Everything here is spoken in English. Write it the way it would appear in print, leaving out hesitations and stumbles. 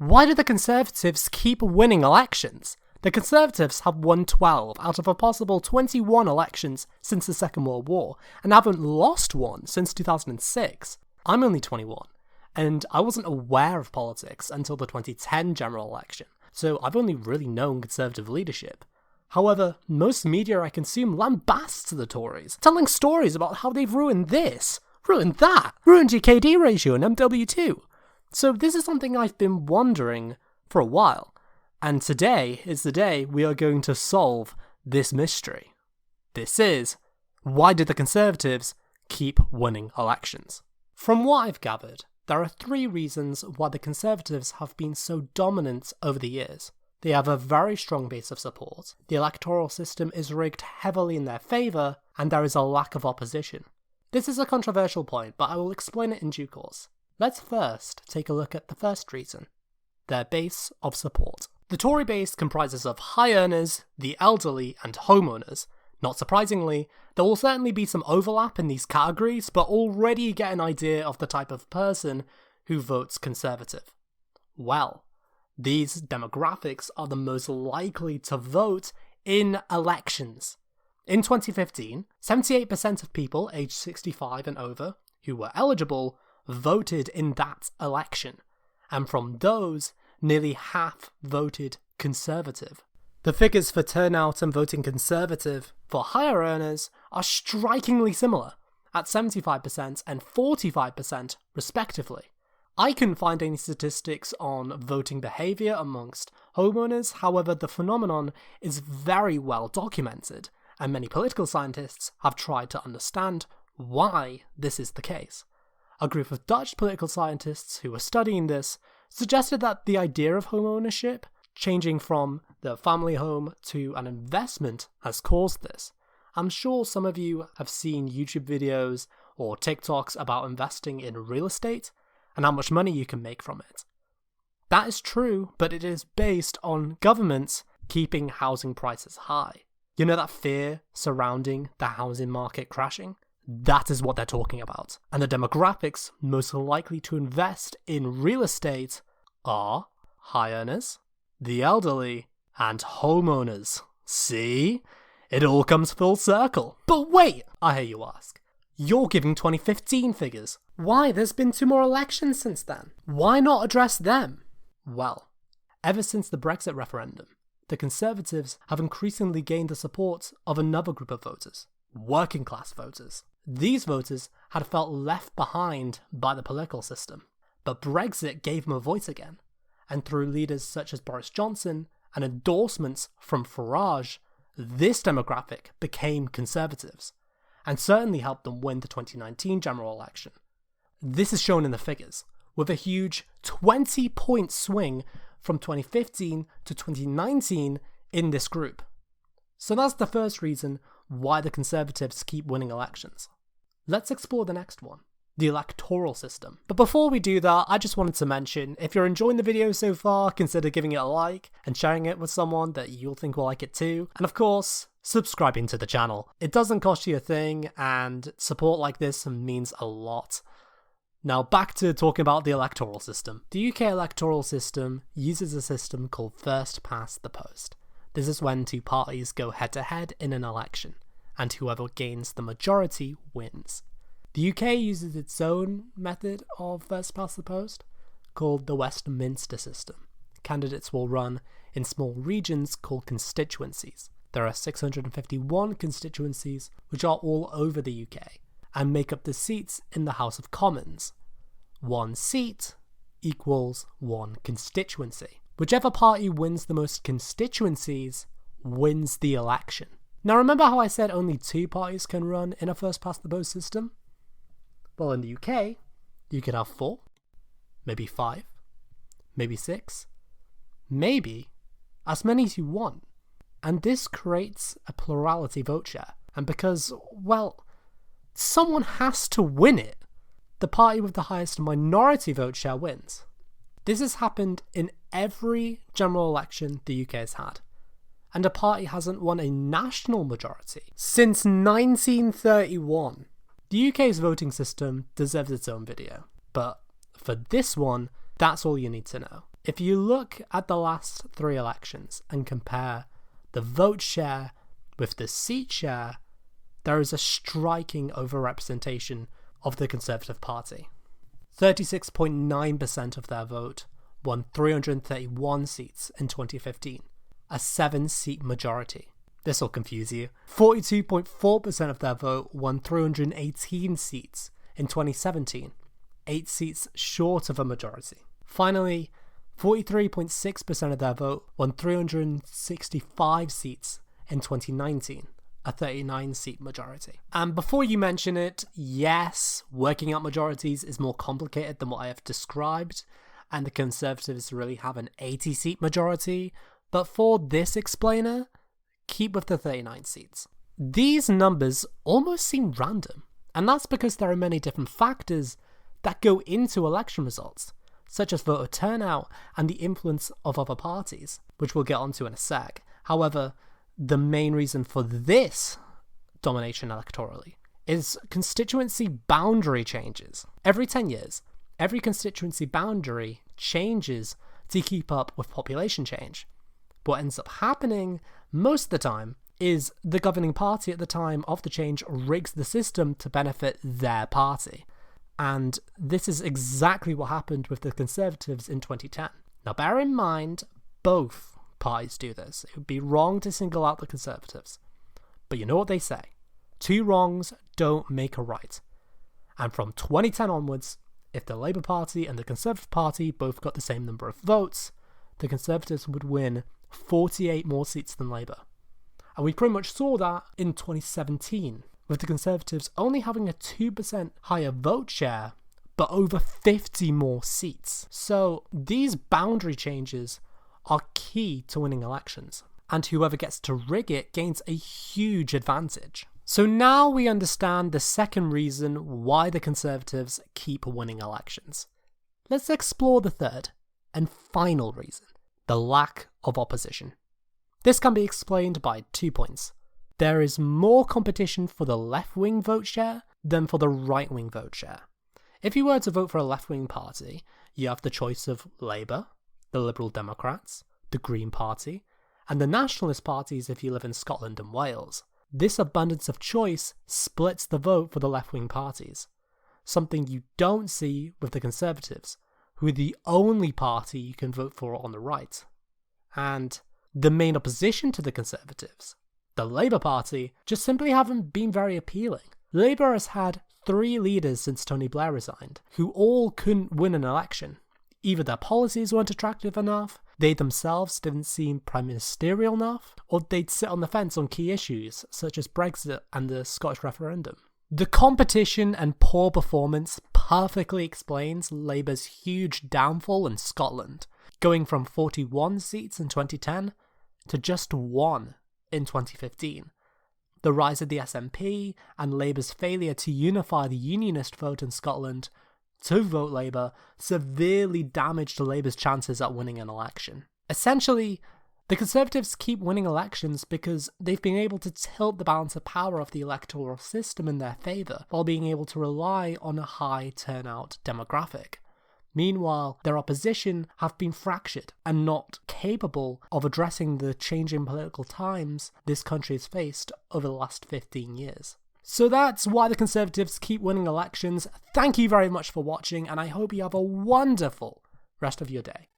Why do the Conservatives keep winning elections? The Conservatives have won 12 out of a possible 21 elections since the Second World War, and haven't lost one since 2006. I'm only 21, and I wasn't aware of politics until the 2010 general election, so I've only really known Conservative leadership. However, most media I consume lambasts the Tories, telling stories about how they've ruined this, ruined that, ruined your KD ratio and MW2. So this is something I've been wondering for a while, and today is the day we are going to solve this mystery. This is, why did the Conservatives keep winning elections? From what I've gathered, there are 3 reasons why the Conservatives have been so dominant over the years. They have a very strong base of support, the electoral system is rigged heavily in their favour, and there is a lack of opposition. This is a controversial point, but I will explain it in due course. Let's first take a look at the first reason, their base of support. The Tory base comprises of high earners, the elderly, and homeowners. Not surprisingly, there will certainly be some overlap in these categories, but already you get an idea of the type of person who votes Conservative. Well, these demographics are the most likely to vote in elections. In 2015, 78% of people aged 65 and over who were eligible voted in that election, and from those, nearly half voted Conservative. The figures for turnout and voting Conservative for higher earners are strikingly similar, at 75% and 45% respectively. I couldn't find any statistics on voting behaviour amongst homeowners, however the phenomenon is very well documented, and many political scientists have tried to understand why this is the case. A group of Dutch political scientists who were studying this suggested that the idea of home ownership, changing from the family home to an investment, has caused this. I'm sure some of you have seen YouTube videos or TikToks about investing in real estate and how much money you can make from it. That is true, but it is based on governments keeping housing prices high. You know that fear surrounding the housing market crashing? That is what they're talking about. And the demographics most likely to invest in real estate are high earners, the elderly, and homeowners. See? It all comes full circle. But wait, I hear you ask. You're giving 2015 figures. Why? There's been 2 more elections since then. Why not address them? Well, ever since the Brexit referendum, the Conservatives have increasingly gained the support of another group of voters, working class voters. These voters had felt left behind by the political system, but Brexit gave them a voice again, and through leaders such as Boris Johnson and endorsements from Farage, this demographic became Conservatives, and certainly helped them win the 2019 general election. This is shown in the figures, with a huge 20-point swing from 2015 to 2019 in this group. So that's the first reason why the Conservatives keep winning elections. Let's explore the next one, the electoral system. But before we do that, I just wanted to mention, if you're enjoying the video so far, consider giving it a like and sharing it with someone that you'll think will like it too. And of course, subscribing to the channel. It doesn't cost you a thing, and support like this means a lot. Now back to talking about the electoral system. The UK electoral system uses a system called first past the post. This is when 2 parties go head to head in an election, and whoever gains the majority wins. The UK uses its own method of first past the post, called the Westminster system. Candidates will run in small regions called constituencies. There are 651 constituencies, which are all over the UK, and make up the seats in the House of Commons. 1 seat equals 1 constituency. Whichever party wins the most constituencies wins the election. Now remember how I said only 2 parties can run in a first past the post system? Well, in the UK, you could have 4, maybe 5, maybe 6, maybe as many as you want. And this creates a plurality vote share. And because, well, someone has to win it, the party with the highest minority vote share wins. This has happened in every general election the UK has had, and a party hasn't won a national majority since 1931. The UK's voting system deserves its own video, but for this one, that's all you need to know. If you look at the last 3 elections and compare the vote share with the seat share, there is a striking overrepresentation of the Conservative Party. 36.9% of their vote won 331 seats in 2015, a 7-seat majority. This will confuse you. 42.4% of their vote won 318 seats in 2017, 8 seats short of a majority. Finally, 43.6% of their vote won 365 seats in 2019, a 39-seat majority. And before you mention it, yes, working out majorities is more complicated than what I have described, and the Conservatives really have an 80-seat majority, but for this explainer, keep with the 39 seats. These numbers almost seem random, and that's because there are many different factors that go into election results, such as voter turnout and the influence of other parties, which we'll get onto in a sec. However, the main reason for this domination electorally is constituency boundary changes. Every 10 years, every constituency boundary changes to keep up with population change. What ends up happening most of the time is the governing party at the time of the change rigs the system to benefit their party. And this is exactly what happened with the Conservatives in 2010. Now bear in mind, both parties do this. It would be wrong to single out the Conservatives. But you know what they say, 2 wrongs don't make a right. And from 2010 onwards, if the Labour Party and the Conservative Party both got the same number of votes, the Conservatives would win 48 more seats than Labour. And we pretty much saw that in 2017, with the Conservatives only having a 2% higher vote share, but over 50 more seats. So these boundary changes are key to winning elections, and whoever gets to rig it gains a huge advantage. So now we understand the second reason why the Conservatives keep winning elections. Let's explore the third and final reason, the lack of opposition. This can be explained by 2 points. There is more competition for the left-wing vote share than for the right-wing vote share. If you were to vote for a left-wing party, you have the choice of Labour, the Liberal Democrats, the Green Party, and the Nationalist parties if you live in Scotland and Wales. This abundance of choice splits the vote for the left-wing parties, something you don't see with the Conservatives, who are the only party you can vote for on the right. And the main opposition to the Conservatives, the Labour Party, just simply haven't been very appealing. Labour has had 3 leaders since Tony Blair resigned, who all couldn't win an election. Either their policies weren't attractive enough, they themselves didn't seem prime ministerial enough, or they'd sit on the fence on key issues such as Brexit and the Scottish referendum. The competition and poor performance perfectly explains Labour's huge downfall in Scotland, going from 41 seats in 2010 to just 1 in 2015. The rise of the SNP and Labour's failure to unify the unionist vote in Scotland to vote Labour severely damaged Labour's chances at winning an election. Essentially, the Conservatives keep winning elections because they've been able to tilt the balance of power of the electoral system in their favour while being able to rely on a high turnout demographic. Meanwhile, their opposition have been fractured and not capable of addressing the changing political times this country has faced over the last 15 years. So that's why the Conservatives keep winning elections. Thank you very much for watching, and I hope you have a wonderful rest of your day.